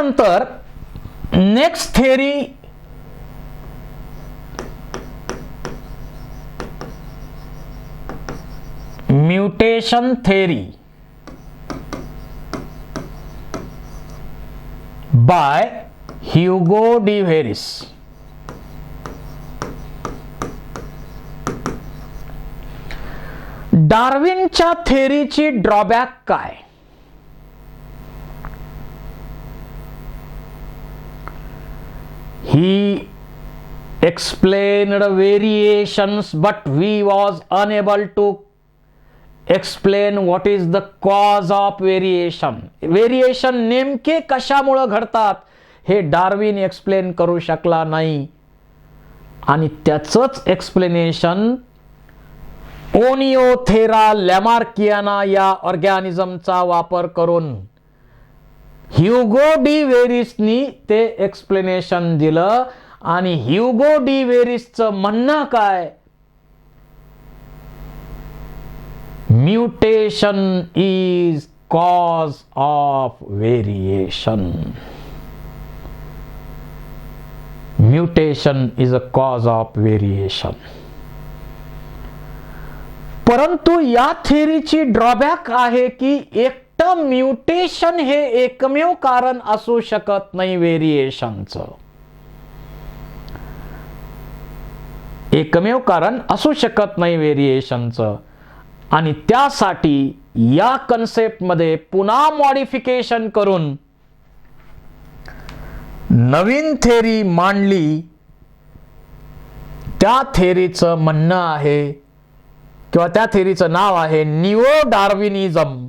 त्यानंतर next theory mutation theory by Hugo de Vries. डार्विनच्या थेअरीची ड्रॉबॅक काय? He explained variations, but we was unable to explain what is the cause of variation. Variation नेमके कशामुळे घडतात हे Darwin explain करू शकला नाही आणि त्याचंच एक्सप्लेनेशन ओनिओथेरा लॅमार्कियाना या ऑर्गॅनिझमचा वापर करून ह्युगो डी व्हेरिसनी ते एक्सप्लेनेशन दिलं. आणि ह्युगो डी व्हेरिसचं म्हणणं काय? Mutation is cause of variation. Mutation is a cause of variation. परंतु या थेअरीची ड्रॉबॅक आहे की एकटं म्युटेशन हे एकमेव कारण असू शकत नाही व्हेरिएशनचं. एकमेव कारण असू शकत नाही व्हेरिएशनचं. आणि त्यासाठी या कन्सेप्टमध्ये पुन्हा मॉडिफिकेशन करून नवीन थेअरी मांडली. त्या थेअरीचं म्हणणं आहे किंवा त्या थेअरीचं नाव आहे निओ डार्विनिझम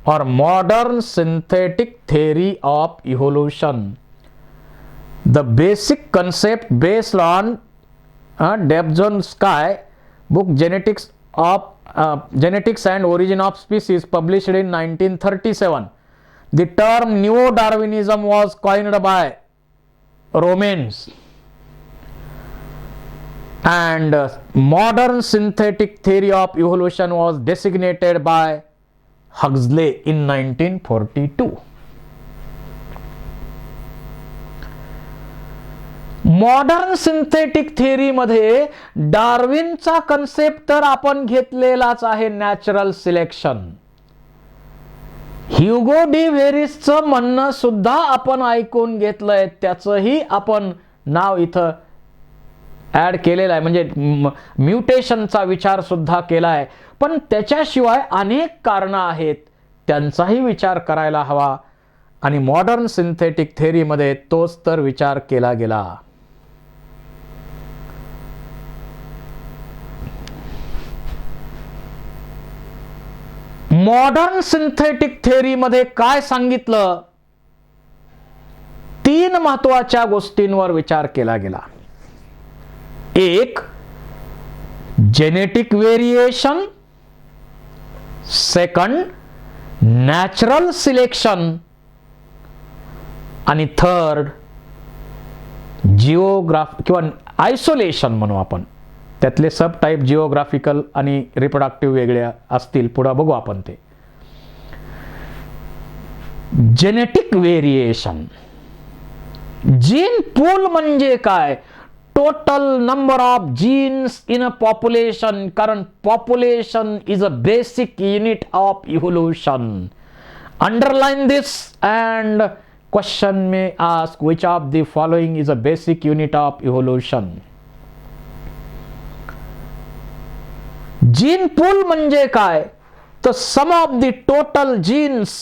और modern synthetic theory of evolution. The basic concept based on Debjonsky book Genetics and Origin of Species published in 1937. The term neo-Darwinism was coined by Romans and modern synthetic theory of evolution was designated by Huxley in 1942. Modern synthetic theory मध्ये डार्विनचा concept तर आपण घेतलेलाच आहे, natural selection. Hugo D व्हेरिसचं म्हणणं सुद्धा आपण ऐकून घेतलंय, त्याचंही आपण नाव इथं ऍड केलेलं आहे, म्हणजे म्युटेशनचा विचार सुद्धा केलाय. पण त्याच्याशिवाय अनेक कारणं आहेत, त्यांचाही विचार करायला हवा. आणि मॉडर्न सिंथेटिक थेअरीमध्ये तोच तर विचार केला गेला. मॉडर्न सिंथेटिक थेअरी मध्ये काय सांगितलं? 3 महत्वाच्या गोष्टींवर विचार केला गेला. एक, genetic variation. Second, natural selection. आणि थर्ड, जिओग्राफ किंवा आयसोलेशन म्हणू आपण. त्यातले सब टाईप जिओग्राफिकल आणि रिप्रोडक्टिव्ह वेगळे असतील, पुढे बघू आपण ते. Genetic variation. जीन पूल म्हणजे काय? Total number of genes in a population, कारण population is a basic unit of evolution. Underline this and question may ask which of the following is a basic unit of evolution. Gene pool म्हणजे काय? तर sum of the total genes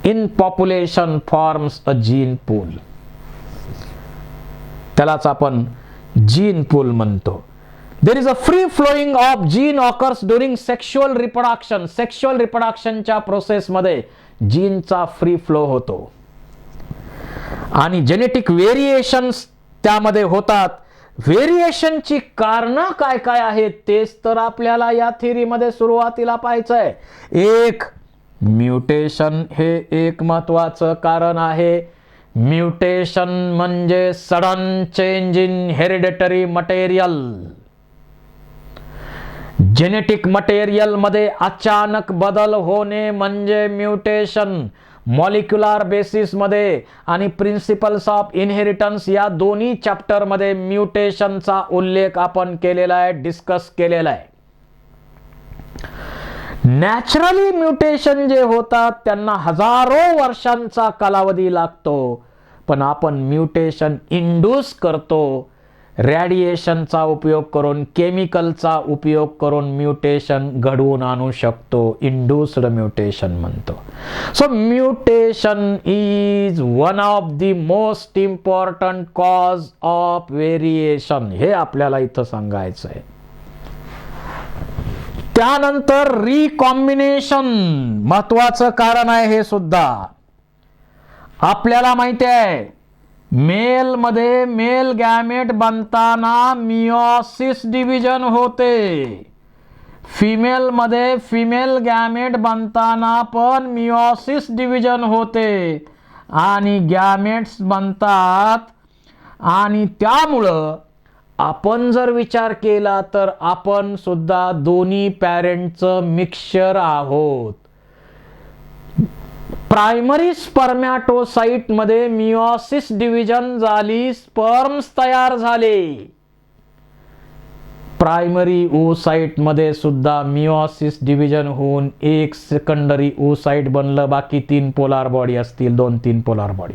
in population forms a gene pool. त्यालाच आपण gene पूल म्हणतो. There is a free flowing of gene occurs during sexual reproduction. Sexual रिप्रोडक्शनच्या process मध्ये जीनचा free flow होतो. आणि जेनेटिक व्हेरिएशन्स त्यामध्ये होतात. व्हेरिएशनची कारणं काय काय आहेत तेच तर आपल्याला या थेअरीमध्ये सुरुवातीला पाहायचंय. एक, म्युटेशन हे एक महत्वाचं कारण आहे. म्युटेशन म्हणजे sudden change in hereditary material. Genetic material मध्ये अचानक बदल होणे म्हणजे म्युटेशन. मॉलिक्युलर बेसिस मध्ये आणि प्रिन्सिपल्स ऑफ इनहेरिटन्स या दोन्ही चॅप्टर मध्ये म्युटेशनचा उल्लेख आपण केलेला आहे, डिस्कस केलेला आहे. नॅचरली म्युटेशन जे होतात त्यांना हजारो वर्षांचा कालावधी लागतो, पण आपण म्युटेशन इंड्यूस करतो. रेडिएशनचा उपयोग करून, केमिकलचा उपयोग करून म्युटेशन घडवून आणू शकतो. इंड्यूस्ड म्युटेशन म्हणतो. So mutation is one of the most important cause of variation, हे आपल्याला इथं सांगायचं आहे. त्यानंतर रिकॉम्बिनेशन महत्वाचं कारण आहे. हे सुद्धा आपल्याला माहिती आहे, मेल मध्ये मेल गॅमेट बनताना मियोसिस डिव्हिजन होते. फिमेल मध्ये फिमेल गॅमेट बनताना पण मियोसिस डिव्हिजन होते आणि गॅमेट्स बनतात. आणि त्यामुळं आपण जर विचार केला तर आपण सुद्धा दोन्ही पॅरेंटचं मिक्सचर आहोत. प्रायमरी स्पर्मॅटोसाइट मध्ये मियोसिस डिव्हिजन झाली, स्पर्म्स तयार झाले. प्रायमरी ओसाइट मध्ये सुद्धा मियोसिस डिव्हिजन होऊन एक सेकंडरी ओसाइट बनलं, बाकी 3 पोलार बॉडी असतील, 2-3 पोलार बॉडी.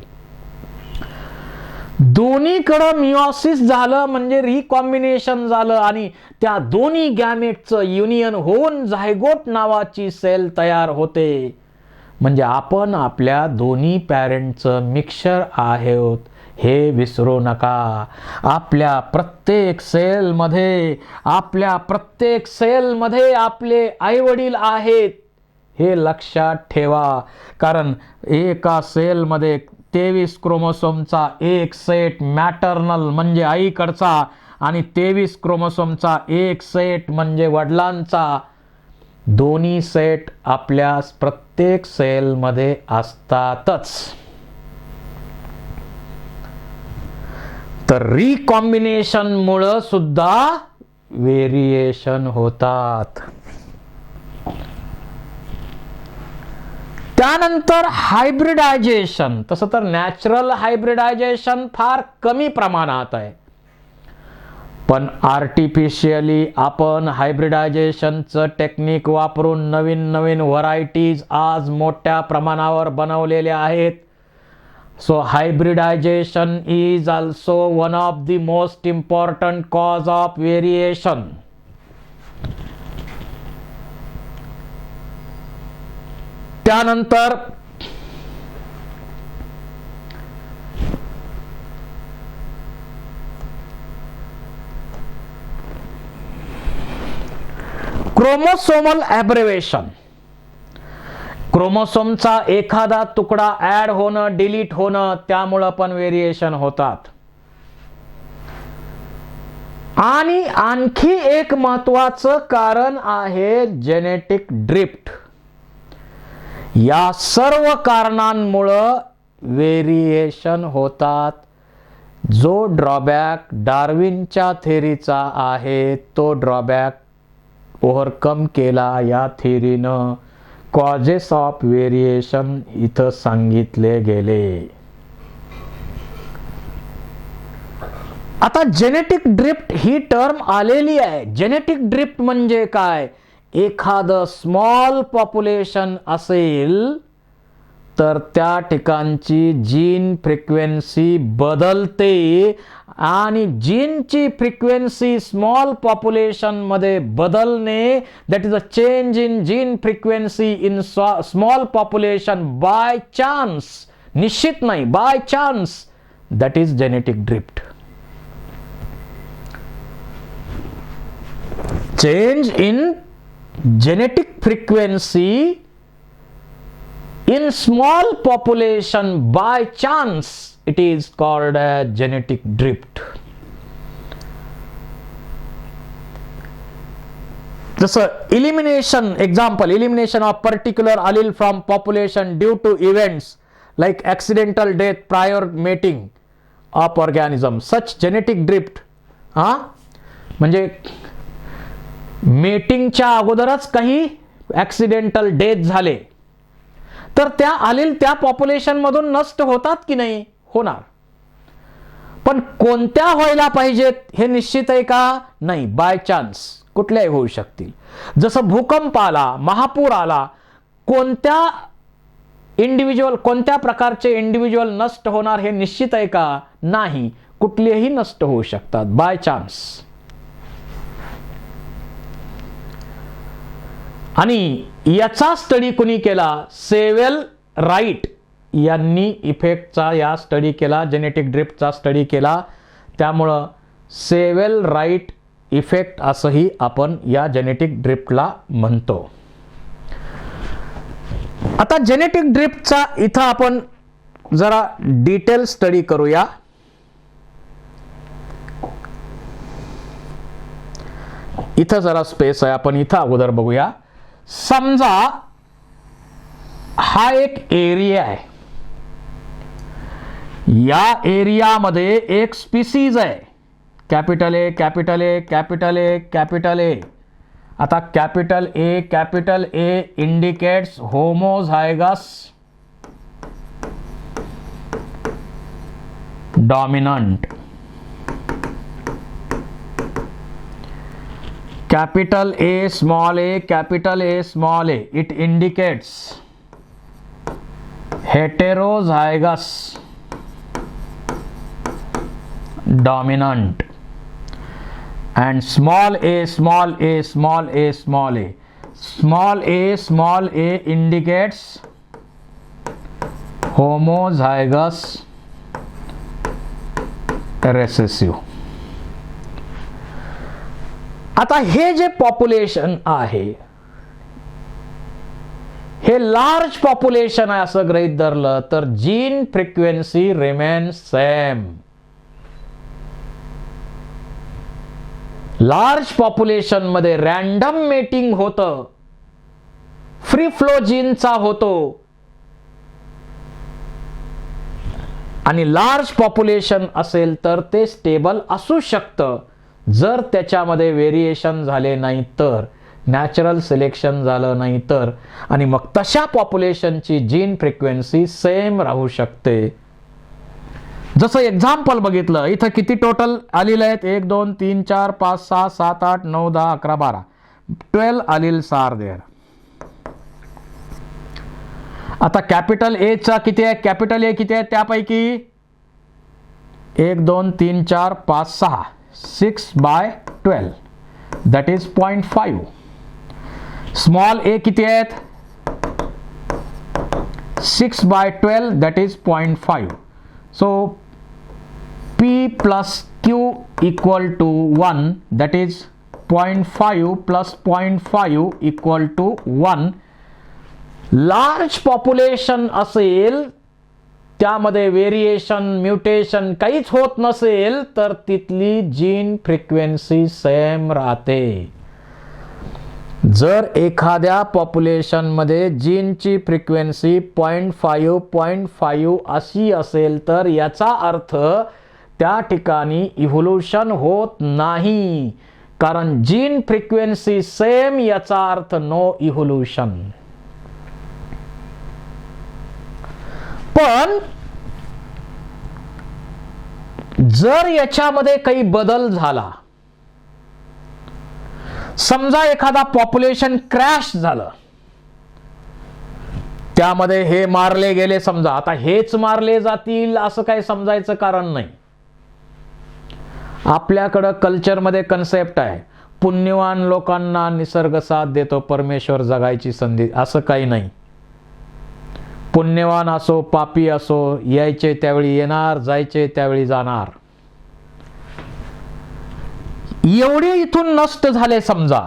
दोन्हीकडे मियोसिस झालं म्हणजे रिकॉम्बिनेशन झालं आणि त्या दोन्ही गॅमेटचं युनियन होऊन झायगोट नावाची सेल तयार होते. म्हणजे आपण आपल्या दोन्ही पॅरेंटचं मिक्सचर आहोत, हे विसरू नका. आपल्या प्रत्येक सेलमध्ये आपले आईवडील आहेत, हे लक्षात ठेवा. कारण एका सेलमध्ये 23 क्रोमोसोमचा एक सेट मॅटर्नल म्हणजे आईकडचा आणि 23 क्रोमोसोमचा एक सेट म्हणजे वडिलांचा. दोन्ही सेट आपल्या प्रत्येक सेलमध्ये असतातच. तर रिकॉम्बिनेशन मुळे सुद्धा व्हेरिएशन होतात. त्यानंतर हायब्रिडायझेशन. तसं तर नॅचरल हायब्रिडायझेशन फार कमी प्रमाणात आहे, पण आर्टिफिशियली आपण हायब्रिडायझेशनचं टेक्निक वापरून नवीन नवीन व्हरायटीज आज मोठ्या प्रमाणावर बनवलेल्या आहेत. So hybridisation is also one of the most important cause of variation. त्यानंतर क्रोमोसोमल ॲब्रिव्हिएशन. क्रोमोसोमचा एखादा तुकडा ऍड होणं, डिलीट होणं, त्यामुळे पण व्हेरिएशन होतात. आणि आणखी एक महत्वाचं कारण आहे जेनेटिक ड्रिफ्ट. या सर्व कारणांमुळे व्हेरिएशन होतात. जो ड्रॉबॅक डार्विनच्या थेरीचा आहे तो ड्रॉबॅक ओव्हरकम केला या थेरीनं. कॉजेस ऑफ व्हेरिएशन इथं सांगितले गेले. आता जेनेटिक ड्रिफ्ट ही टर्म आलेली आहे. जेनेटिक ड्रिफ्ट म्हणजे काय? एखादं स्मॉल पॉप्युलेशन असेल तर त्या ठिकाणची जीन फ्रिक्वेन्सी बदलते आणि जीनची फ्रिक्वेन्सी स्मॉल पॉप्युलेशन मध्ये बदलणे, that is a change in gene frequency in small population by chance, निश्चित नाही, by chance, that is genetic drift. Change in genetic frequency in small population by chance, it is called a genetic drift. जसं elimination, example, elimination of particular allele from population due to events like accidental death prior mating of organism, such genetic drift. म्हणजे मेटिंगच्या अगोदरच काही accidental death झाले तर त्या आलील त्या population मधून नष्ट होतात की नाही? होणार. पण कोणत्या व्हायला पाहिजेत हे निश्चित आहे का? नाही, बाय चान्स कुठल्याही होऊ शकतील. जसं भूकंप आला, महापूर आला, कोणत्या इंडिव्हिज्युअल, कोणत्या प्रकारचे इंडिव्हिज्युअल नष्ट होणार हे निश्चित आहे का? नाही, कुठलेही नष्ट होऊ शकतात बाय चान्स. आणि याचा स्टडी कुणी केला? सेवेल राईट यांनी इफेक्टचा या स्टडी केला, जेनेटिक ड्रिफ्टचा स्टडी केला. त्यामुळं सेवेल राईट इफेक्ट असंही आपण या जेनेटिक ड्रिफ्टला म्हणतो. आता जेनेटिक ड्रिफ्टचा इथं आपण जरा डिटेल स्टडी करूया. इथं जरा स्पेस आहे, आपण इथं अगोदर बघूया. समजा हा एक एरिया आहे, या एरियामध्ये एक स्पीसीज आहे, capital A capital A capital A capital A. आता capital A indicates homozygous dominant. capital A small a capital A small a, it indicates heterozygous dominant. And small a small a small a small a small a indicates homozygous recessive. आता हे जे population आहे हे large population आहे असं गृहीत धरलं तर gene frequency remain same. Large population मध्ये रॅन्डम मेटिंग होतं, फ्री फ्लो जीनचा होतो. आणि लार्ज पॉप्युलेशन असेल तर ते स्टेबल असू शकतं जर त्याच्यामध्ये व्हेरिएशन झाले नाही तर, नॅचरल सिलेक्शन झालं नाही तर. आणि मग तशा पॉप्युलेशनची जीन फ्रिक्वेन्सी सेम राहू शकते. जसं एक्झाम्पल बघितलं, इथं किती टोटल आलेले आहेत? 1 2 3 4 5 6 7 8 9 10 11 12 12 alleles are there. आता कॅपिटल ए चा किती आहे? कॅपिटल ए किती आहे त्यापैकी? 1 2 3 4 5 6 6/12 that is 0.5. स्मॉल ए किती आहेत? 6/12 that is 0.5. so P plus Q equal to 1 that is 0.5 plus 0.5 equal to 1. Large population असेल, त्यामध्ये व्हेरिएशन म्युटेशन काहीच होत नसेल तर तिथली जीन फ्रिक्वेन्सी सेम राहते. जर एखाद्या पॉप्युलेशन मध्ये जीनची फ्रिक्वेन्सी 0.5 अशी असेल तर याचा अर्थ त्या ठिकाणी इव्होल्यूशन होत नाही, कारण जीन फ्रिक्वेन्सी सेम याचा अर्थ नो इव्होल्यूशन. पण जर याच्यामध्ये काही बदल झाला, समजा एखादा पॉप्युलेशन क्रॅश झालं, त्यामध्ये हे मारले गेले, समजा आता हेच मारले जातील असं काही समजायचं कारण नाही. आपल्याकडं कल्चरमध्ये कन्सेप्ट आहे, पुण्यवान लोकांना निसर्ग साथ देतो, परमेश्वर जगायची संधी, असं काही नाही. पुण्यवान असो पापी असो, यायचे त्यावेळी येणार, जायचे त्यावेळी जाणार. एवढे इथून नष्ट झाले, समजा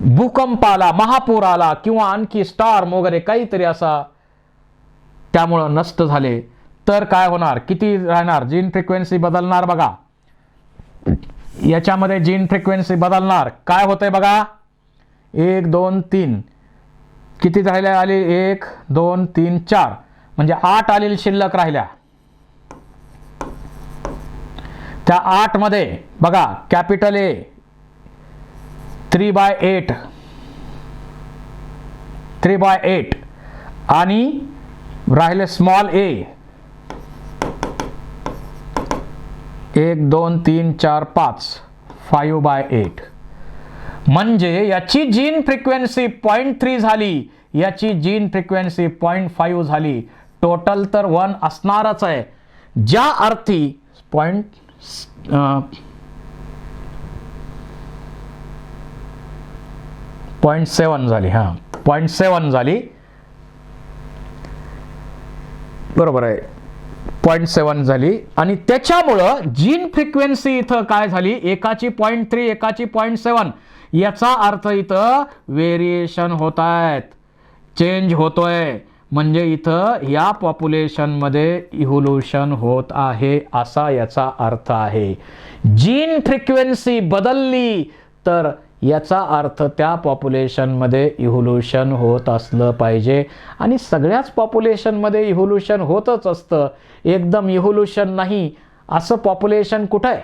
भूकंप आला, महापूर आला किंवा आणखी स्टार्म वगैरे काहीतरी असा, त्यामुळं नष्ट झाले, तर काय होणार? किती राहणार? जीन फ्रिक्वेन्सी बदलणार. बघा याच्यामध्ये जीन फ्रिक्वेन्सी बदलणार. काय होतंय बघा, 1 2 3 किती राहिल्या? आले 1 2 3 4 म्हणजे 8 आलेल शिल्लक राहिल्या. त्या 8 मध्ये बघा कॅपिटल ए 3/8 आणि राहिले स्मॉल ए 1 2 3 4 5 5/8. म्हणजे याची जीन फ्रिक्वेन्सी 0.3 झाली, याची जीन फ्रिक्वेन्सी 0.5 झाली, टोटल तर 1 असणारच आहे. ज्या अर्थी 0.7 झाली, 0.7 झाली, बरोबर आहे, 0.7 झाली. आणि त्याच्यामुळं जीन फ्रिक्वेन्सी इथं काय झाली, एकाची 0.3 एकाची 0.7. याचा अर्थ इथं व्हेरिएशन होत आहेत, चेंज होतोय. म्हणजे इथं या पॉप्युलेशनमध्ये इव्होल्युशन होत आहे असा याचा अर्थ आहे. जीन फ्रिक्वेन्सी बदलली तर याचा अर्थ त्या पॉप्युलेशनमध्ये इव्होल्युशन होत असलं पाहिजे. आणि सगळ्याच पॉप्युलेशनमध्ये इव्होल्युशन होतच असतं, एकदम इव्होल्युशन नाही असं पॉप्युलेशन कुठं आहे,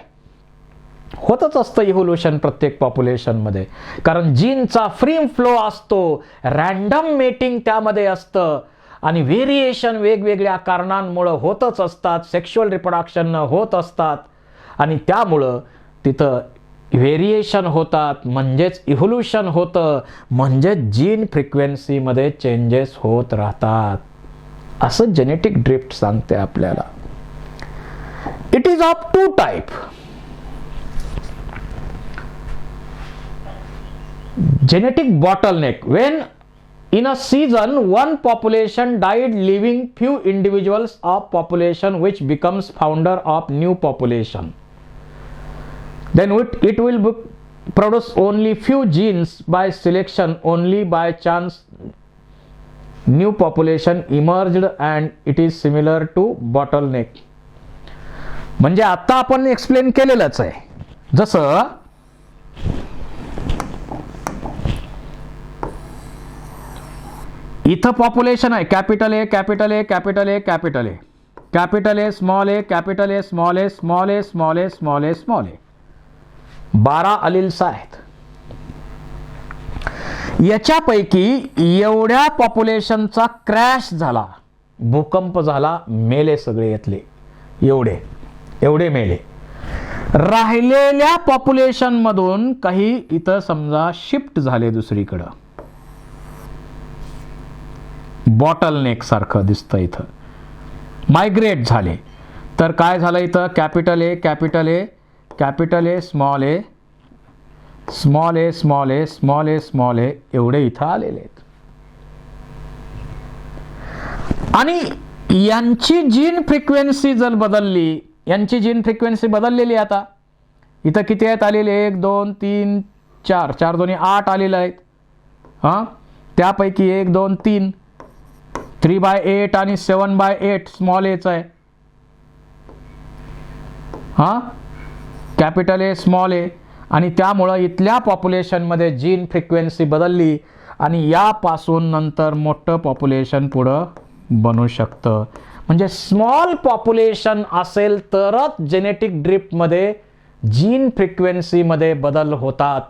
होतच असतं इव्होल्युशन प्रत्येक पॉप्युलेशनमध्ये. कारण जीनचा फ्री फ्लो असतो, रॅन्डम मेटिंग त्यामध्ये असतं आणि व्हेरिएशन वेगवेगळ्या कारणांमुळं होतच असतात, सेक्शुअल रिप्रोडक्शन होत असतात आणि त्यामुळं तिथं व्हेरिएशन होतात, म्हणजेच इव्होल्युशन होतं, म्हणजेच जीन फ्रिक्वेन्सीमध्ये चेंजेस होत राहतात असं जेनेटिक ड्रिफ्ट सांगते आपल्याला. It is of 2 type. Genetic bottleneck, when in a season one population died leaving few individuals of population which becomes founder of new population, then it will produce only few genes by selection, only by chance new population emerged and it is similar to bottleneck. म्हणजे आता आपण explain केलेलंच आहे. जसं इथं population आहे capital A capital A capital A capital A capital A small A capital A small A small A small A small A small A 12 alleles आहेत. याच्यापैकी एवढ्या पॉप्युलेशनचा क्रॅश झाला, भूकंप झाला, मेले सगळे यातले, एवढे मेले. राहिलेल्या पॉप्युलेशन मधून काही इथं समजा शिफ्ट झाले दुसरीकडं, बॉटलनेक सारखं दिसतं, इथं मायग्रेट झाले. तर काय झालं इथं, capital A capital A capital A small A small A small A small A small A एवढे इथं आलेले आहेत. आणि यांची जीन फ्रिक्वेन्सी जर बदलली, यांची जीन फ्रिक्वेन्सी बदललेली आता इथं किती आहेत आलेले, 1 2 3 4 4 2 8 आलेले आहेत. त्यापैकी 1 2 3 3/8 आणि 7/8 स्मॉल एच आहे. कॅपिटल ए स्मॉल ए. आणि त्यामुळं इथल्या पॉप्युलेशनमध्ये जीन फ्रिक्वेन्सी बदलली आणि यापासून नंतर मोठं पॉप्युलेशन पुढं बनू शकतं. म्हणजे स्मॉल पॉप्युलेशन असेल तरच जेनेटिक ड्रिफ्टमध्ये जीन फ्रिक्वेन्सीमध्ये बदल होतात,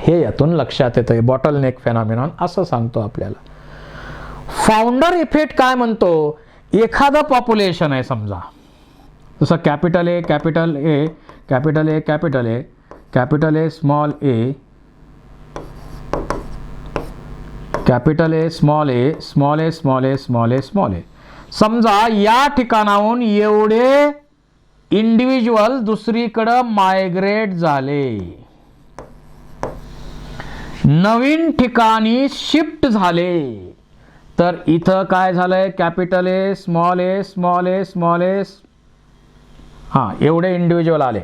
हे यातून लक्षात येतंय. बॉटलनेक फेनॉमेनॉन असं सांगतो आपल्याला. फाउंडर इफेक्ट काय म्हणतो, एखादं पॉप्युलेशन आहे समजा, जसं capital A capital A capital A capital A capital A small A capital A small A small A small A small A small A. Small A ठिकाणाहून एवढे इंडिव्हिज्युअल दुसरीकडं मायग्रेट झाले, नवीन ठिकाणी शिफ्ट झाले, तर इथं काय झालंय, capital A small A small A small A, एवढे इंडिव्हिज्युअल आले.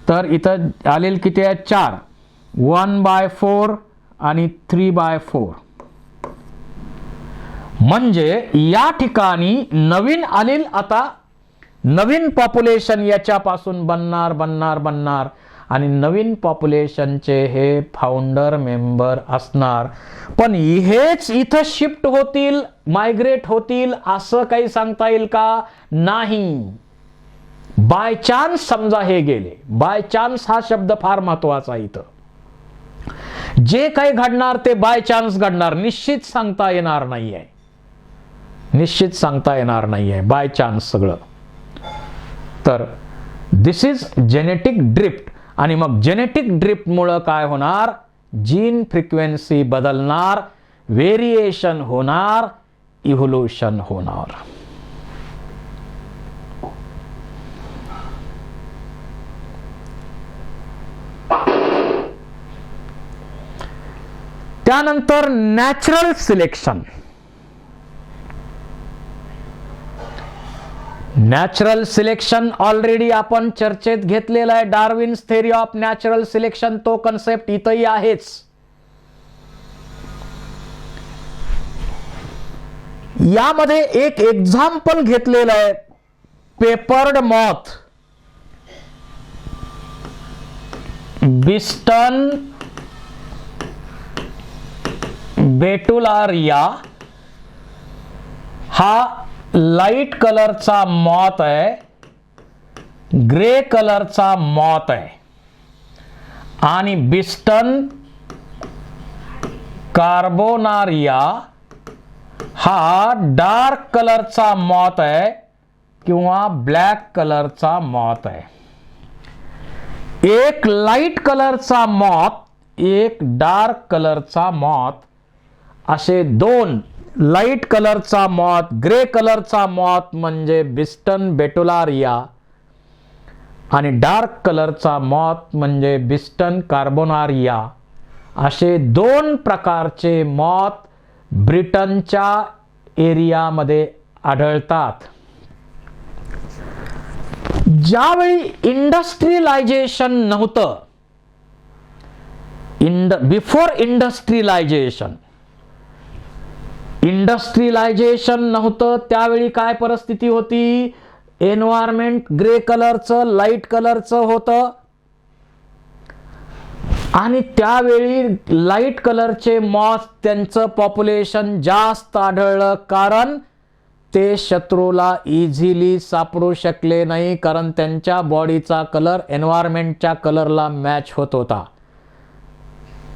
तर इथं आलेले किती आहेत, 4, 1/4 आणि 3/4. म्हणजे या ठिकाणी नवीन आलेल, आता नवीन पॉप्युलेशन याच्यापासून बनणार आणि नवीन पॉप्युलेशनचे हे फाउंडर मेंबर असणार. पण हेच इथं शिफ्ट होतील, मायग्रेट होतील असं काही सांगता येईल का, नाही. बाय चान्स समजा हे गेले, बाय चान्स हा शब्द फार महत्वाचा आहे इथं. जे काही घडणार ते बाय चान्स घडणार, निश्चित सांगता येणार नाहीये. निश्चित सांगता येणार नाहीये, बाय चान्स सगळं. तर दिस इज जेनेटिक ड्रिफ्ट. आणि मग जेनेटिक ड्रिफ्टमुळं काय होणार? जीन फ्रिक्वेन्सी बदलणार, व्हेरिएशन होणार, इव्होल्यूशन होणार. त्यानंतर natural selection. Natural selection already आपण चर्चेत घेतलेला आहे. Darwin's theory of natural selection, तो कन्सेप्ट इथंही आहेच. यामध्ये एक एक्झाम्पल घेतलेलं आहे, पेपर्ड मॉथ, बिस्टन बेटुलारिया. हा लाईट कलरचा मॉथ आहे, ग्रे कलरचा मॉथ आहे. आणि बिस्टन कार्बोनारिया हा डार्क कलरचा मॉथ आहे किंवा ब्लॅक कलरचा मॉथ आहे. एक लाईट कलरचा मॉथ, एक डार्क कलरचा मॉथ, असे दोन. लाईट कलरचा मॉथ, ग्रे कलरचा मॉथ म्हणजे बिस्टन बेटुलारिया, आणि डार्क कलरचा मॉथ म्हणजे बिस्टन कार्बोनारिया. असे दोन प्रकारचे मॉथ ब्रिटनच्या एरियामध्ये आढळतात. ज्यावेळी इंडस्ट्रियलायझेशन नव्हतं, बिफोर इंडस्ट्रियलायझेशन नव्हतं, त्यावेळी काय परिस्थिती होती? एन्व्हायरमेंट ग्रे कलरचं, लाईट कलरचं होतं. आणि त्यावेळी लाईट कलरचे मॉथ, त्यांचं पॉप्युलेशन जास्त आढळलं, कारण ते शत्रूला इझिली सापडू शकले नाही, कारण त्यांच्या बॉडीचा कलर एन्व्हायरमेंटच्या कलरला मॅच होत होता.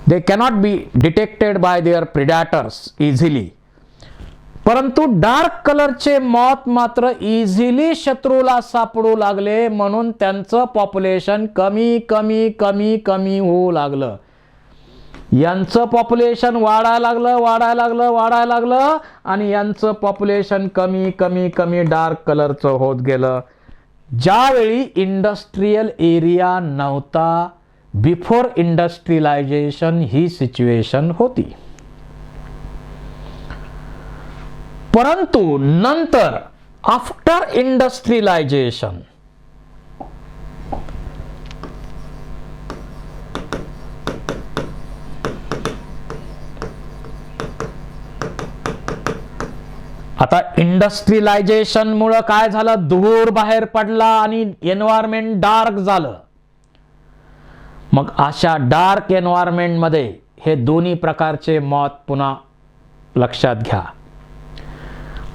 They cannot be detected by their predators easily. परंतु डार्क कलरचे मॉथ मात्र इझिली शत्रूला सापडू लागले, म्हणून त्यांचं पॉप्युलेशन कमी कमी कमी कमी होऊ लागलं. यांचं पॉप्युलेशन वाढायला लागलं आणि यांचं पॉप्युलेशन कमी कमी कमी डार्क कलरचं होत गेलं. ज्यावेळी इंडस्ट्रियल एरिया नव्हता, बिफोर इंडस्ट्रियलायझेशन ही सिच्युएशन होती. परंतु नंतर आफ्टर इंडस्ट्रियलायझेशन आता इंडस्ट्रियलायझेशन मुळे काय झालं? धूर बाहेर पडला आणि एन्व्हायरमेंट डार्क झालं. मग अशा डार्क एन्व्हायरमेंट मध्ये हे दोन्ही प्रकारचे मॉथ पुन्हा लक्षात घ्या.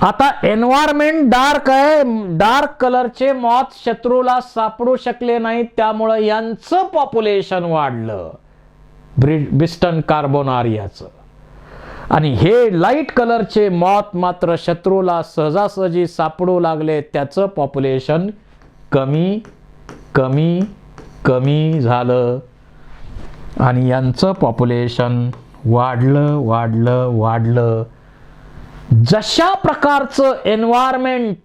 आता एन्व्हायरमेंट डार्क आहे, डार्क कलरचे मॉथ शत्रूला सापडू शकले नाहीत, त्यामुळे यांचं पॉप्युलेशन वाढलं, बिस्टन कार्बोनारियाचं. आणि हे लाईट कलरचे मॉथ मात्र शत्रूला सहजासहजी सापडू लागले, त्याचं पॉप्युलेशन कमी कमी कमी झालं आणि यांचं पॉप्युलेशन वाढलं. जशा प्रकारचं एन्व्हायरमेंट,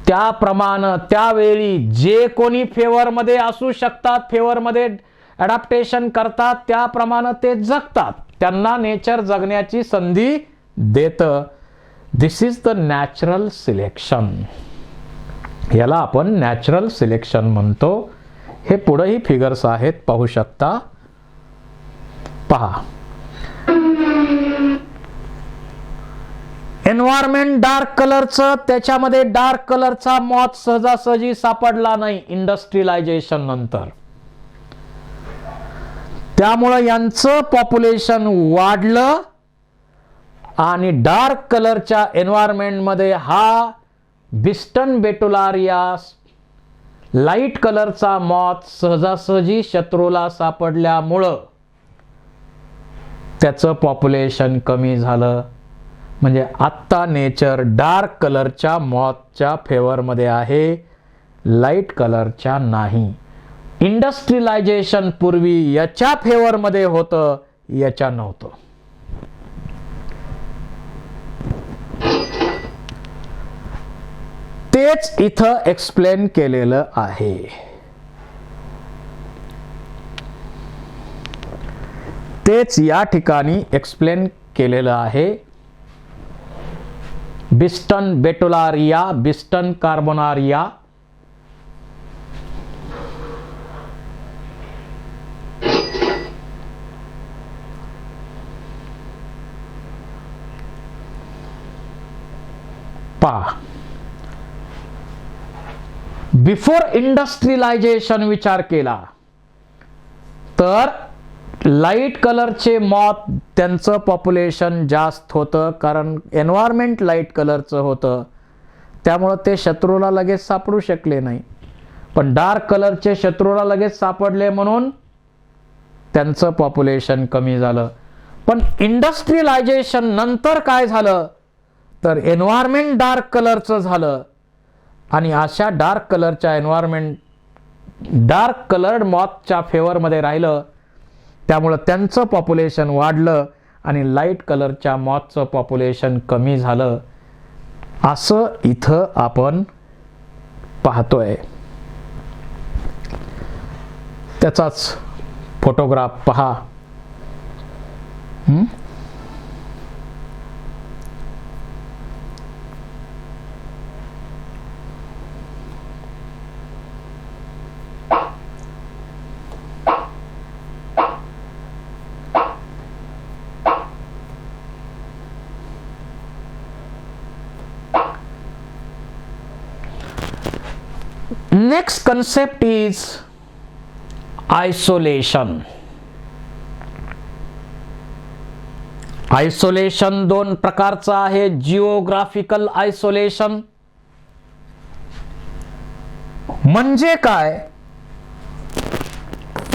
त्याप्रमाणे त्यावेळी जे कोणी फेवरमध्ये असू शकतात, फेवरमध्ये अडॅप्टेशन करतात, त्याप्रमाणे ते जगतात. त्यांना नेचर जगण्याची संधी देतं. दिस इज द नॅचरल सिलेक्शन. याला आपण नॅचरल सिलेक्शन म्हणतो. हे पुढेही फिगर्स आहेत, पाहू शकता. पहा, एन्व्हायरमेंट डार्क कलरचं, त्याच्यामध्ये डार्क कलरचा मॉथ सहजासहजी सापडला नाही इंडस्ट्रियलायझेशन नंतर, त्यामुळे यांचं पॉप्युलेशन वाढलं. आणि डार्क कलरच्या एन्व्हायरमेंट मध्ये हा बिस्टन बेटुलारिया लाईट कलरचा मॉथ सहजासहजी शत्रूला सापडल्यामुळं त्याचं पॉप्युलेशन कमी झालं. म्हणजे आत्ता नेचर डार्क कलरच्या मॉथच्या फेवरमध्ये आहे, लाईट कलरच्या नाही. इंडस्ट्रियलायझेशन पूर्वी याच्या फेवरमध्ये होतं, याच्या नव्हतं. तेच इथं एक्सप्लेन केलेलं आहे. तेच या ठिकाणी एक्सप्लेन केलेलं आहे. बिस्टन बेटुलारिया, बिस्टन कार्बोनारिया, पहा. बिफोर इंडस्ट्रियलायझेशन विचार केला तर लाईट कलरचे मॉथ त्यांचं पॉप्युलेशन जास्त होतं, कारण एन्व्हायरमेंट लाईट कलरचं होतं, त्यामुळं ते शत्रूला लगेच सापडू शकले नाही. पण डार्क कलरचे शत्रूला लगेच सापडले म्हणून त्यांचं पॉप्युलेशन कमी झालं. पण इंडस्ट्रियलायझेशन नंतर काय झालं तर एन्व्हायरमेंट डार्क कलरचं झालं, आणि अशा डार्क कलरच्या एन्व्हायरमेंट डार्क कलर्ड मॉथच्या फेवरमध्ये राहिलं, त्यामुळं त्यांचं पॉप्युलेशन वाढलं आणि लाईट कलरच्या मॉथचं पॉप्युलेशन कमी झालं, असं इथं आपण पाहतोय. त्याचाच फोटोग्राफ पहा. Next concept is isolation. Isolation दोन प्रकारचं आहे. जिओग्राफिकल आयसोलेशन म्हणजे काय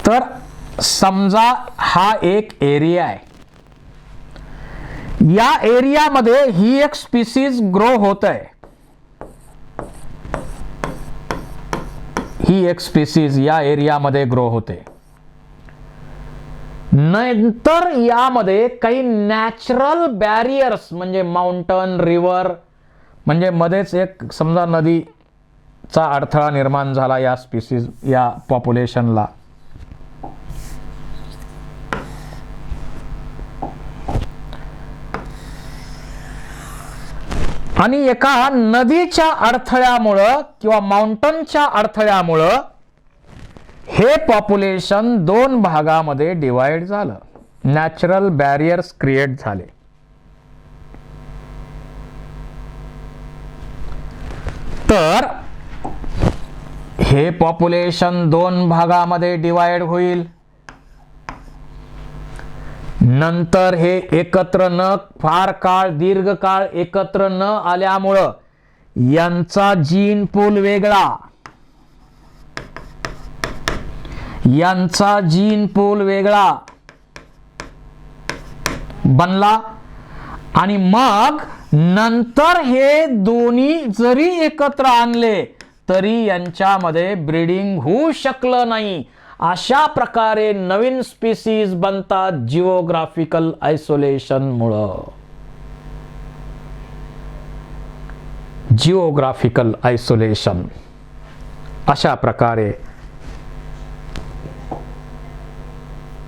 तर समजा हा एक एरिया आहे, या एरियामध्ये ही एक स्पीसीज ग्रो होत आहे, ही एक स्पीसीज या एरियामध्ये ग्रो होते. नंतर यामध्ये काही नॅचरल बॅरियर्स म्हणजे माउंटन, रिव्हर, म्हणजे मध्येच एक समजा नदीचा अडथळा निर्माण झाला या स्पीसीज या पॉप्युलेशनला, आणि एका नदीच्या अडथळ्यामुळं किंवा माउंटनच्या अडथळ्यामुळं हे पॉप्युलेशन दोन भागामध्ये डिवाइड झालं, नॅचरल बॅरियर्स क्रिएट झाले. तर हे पॉप्युलेशन दोन भागामध्ये डिवाइड होईल. नंतर हे एकत्र न फार काळ दीर्घ काळ एकत्र न आल्यामुळं यांचा जीन पूल वेगळा, यांचा जीन पूल वेगळा बनला, आणि मग नंतर हे दोन्ही जरी एकत्र आणले तरी यांच्यामध्ये ब्रीडिंग होऊ शकलं नाही. अशा प्रकारे नवीन स्पीसीज बनतात जिओग्राफिकल आयसोलेशन मुळे. जिओग्राफिकल आयसोलेशन अशा प्रकारे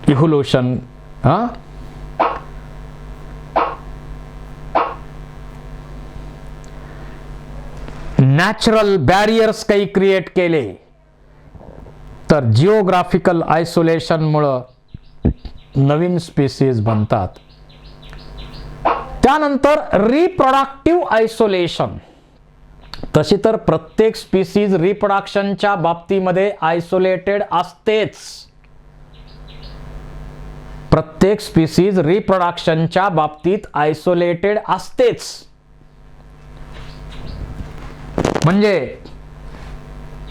इव्होल्यूशन नॅचरल बॅरियर्स काही क्रिएट केले तर जिओग्राफिकल आयसोलेशन मुळे नवीन स्पीसीज बनतात. त्यानंतर रिप्रोडक्टिव्ह आयसोलेशन. तशी तर प्रत्येक स्पीसीज रिप्रोडक्शनच्या बाबतीमध्ये आयसोलेटेड असतेच, प्रत्येक स्पीसीज रिप्रोडक्शनच्या बाबतीत आयसोलेटेड असतेच. म्हणजे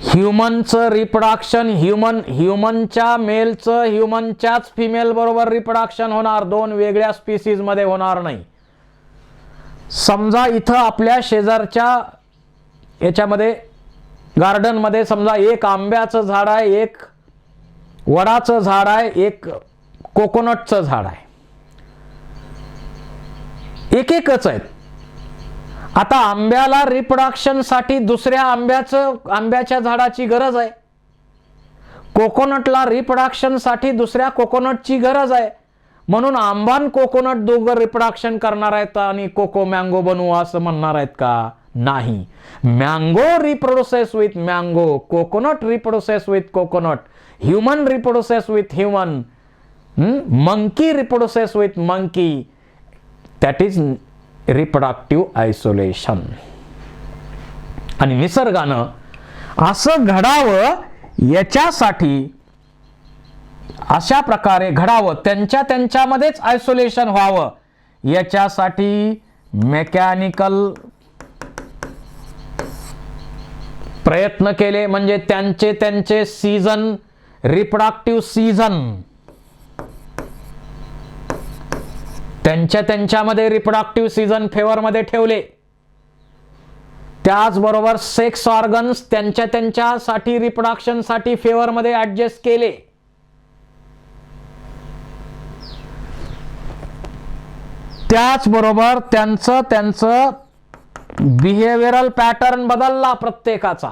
ह्युमनचं रिप्रोडक्शन ह्युमनच्या मेलचं ह्युमनच्याच फिमेल बरोबर रिप्रोडक्शन होणार, दोन वेगळ्या स्पीसीज मध्ये होणार नाही. समजा इथं आपल्या शेजारच्या याच्यामध्ये गार्डनमध्ये समजा एक आंब्याचं झाड आहे, एक वडाचं झाड आहे, एक कोकोनटचं झाड आहे, एकच आहेत. आता आंब्याला रिप्रोडक्शन साठी दुसऱ्या आंब्याच्या झाडाची गरज आहे, कोकोनटला रिप्रोडक्शन साठी दुसऱ्या कोकोनटची गरज आहे. म्हणून आंबा आणि कोकोनट दोघं रिप्रोडक्शन करणार आहेत आणि कोको मँगो बनवू असं म्हणणार आहेत का? नाही. Mango reproduces with mango, coconut reproduces with coconut, human reproduces with human, monkey reproduces with monkey. That is reproductive isolation. आणि निसर्गानं असं घडावं, याच्यासाठी अशा प्रकारे घडावं, त्यांच्यामध्येच आयसोलेशन व्हावं, याच्यासाठी मेकॅनिकल प्रयत्न केले. म्हणजे त्यांचे सीझन, रिप्रोडक्टिव्ह सीझन त्यांच्यामध्ये रिप्रोडक्टिव्ह सीझन फेवरमध्ये ठेवले. त्याचबरोबर सेक्स ऑर्गन्स त्यांच्यासाठी रिप्रोडक्शनसाठी फेवरमध्ये ऍडजस्ट केले. त्याचबरोबर त्यांचं बिहेवियरल पॅटर्न बदलला प्रत्येकाचा.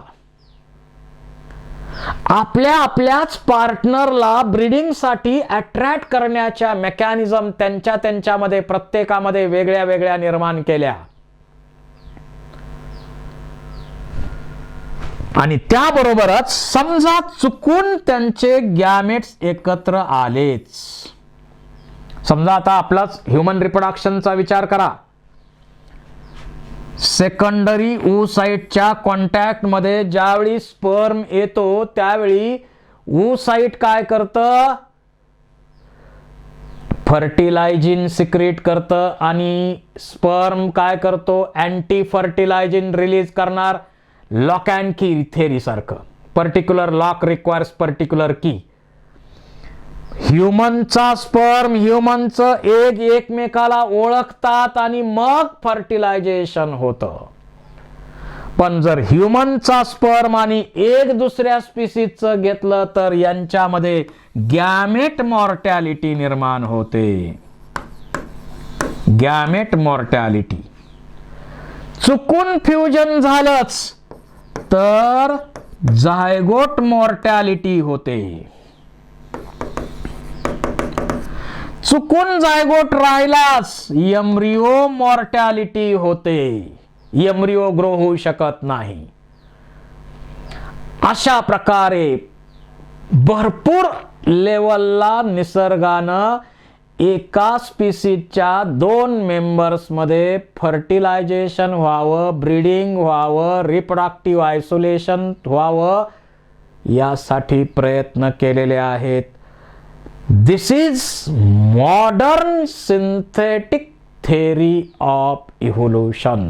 आपल्याच पार्टनरला ब्रीडिंगसाठी अट्रॅक्ट करण्याच्या मेकॅनिझम त्यांच्यामध्ये प्रत्येकामध्ये वेगळ्या निर्माण केल्या. आणि त्याबरोबरच समजा चुकून त्यांचे गॅमेट्स एकत्र आलेच. समजा आता आपलाच ह्युमन रिप्रोडक्शनचा विचार करा. सेकंडरी oocyteच्या कॉन्टॅक्ट मध्ये ज्यावेळी स्पर्म येतो त्यावेळी oocyte काय करतं? फर्टिलायझिन सिक्रेट करतं आणि स्पर्म काय करतो? अँटी फर्टिलायझिन रिलीज करणार. लॉक अँड की थेरी सारखं. पर्टिक्युलर लॉक रिक्वायर्स पर्टिक्युलर की. ह्युमनचा स्पर्म, ह्युमनचं एग एकमेकाला ओळखतात आणि मग फर्टिलायझेशन होतं. पण जर ह्युमनचा स्पर्म आणि एग दुसऱ्या स्पीसीजचं घेतलं तर यांच्यामध्ये गॅमेट मॉर्टॅलिटी निर्माण होते. Gamete mortality. चुकून फ्युजन झालंच तर झायगोट मॉर्टॅलिटी होते. चुकून जायगोट राहिलास एम्ब्रियो मॉर्टॅलिटी होते. एम्ब्रियो ग्रो होऊ शकत नाही. अशा प्रकारे भरपूर लेवलला निसर्गानं एका स्पीसीजच्या 2 मेंबर्स मध्ये फर्टिलायझेशन व्हावं, ब्रीडिंग व्हावं, रिप्रोडक्टिव्ह आयसोलेशन व्हावं, यासाठी प्रयत्न केलेले आहेत. This is modern synthetic theory of evolution.